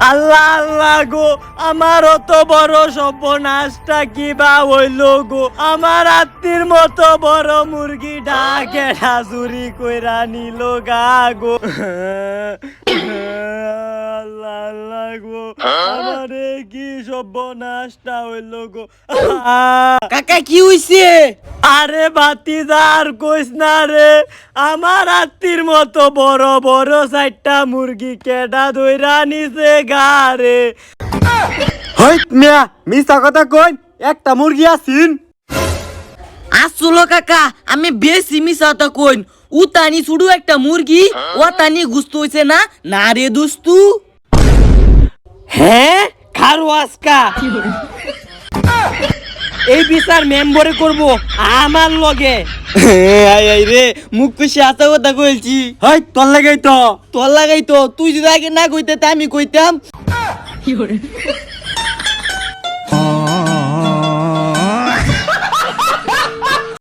আল্লাহ আল্লাহ গো, আমার অত বড় সর্বনাশটা কিবা হইল গো। আমার আত্মীর মতো বড় মুরগি ডাকে চুরি কইরা নিল গা গো। আল্লাহ আল্লাহ গো, আমারে কি সর্বনাশটা হইল গো। কাকা কি হইছে? আরে ভাতিজার কইস না রে, আমার আত্মীর মতো বড় বড় 4টা মুরগি কেডা ধইরা নিছে গারে। হইত মিয়া মিছা কথা কই, একটা মুরগি আছিন। আসলো কাকা, আমি বেশি মিশাতা কইন। উতানি শুধু একটা মুরগি, ওতানি গুস্ত হইছে না? না রে দোস্তু। হ্যাঁ খারো আজকা এই বিচার মেম্বরে করব আমার লগে। আই আই রে, মুখ খুশি আসা কথা কইছি। হই তোর লাগেই তো। তোর লাগাই তো, তুই যদি আগে না কইতে তা আমি কইতাম।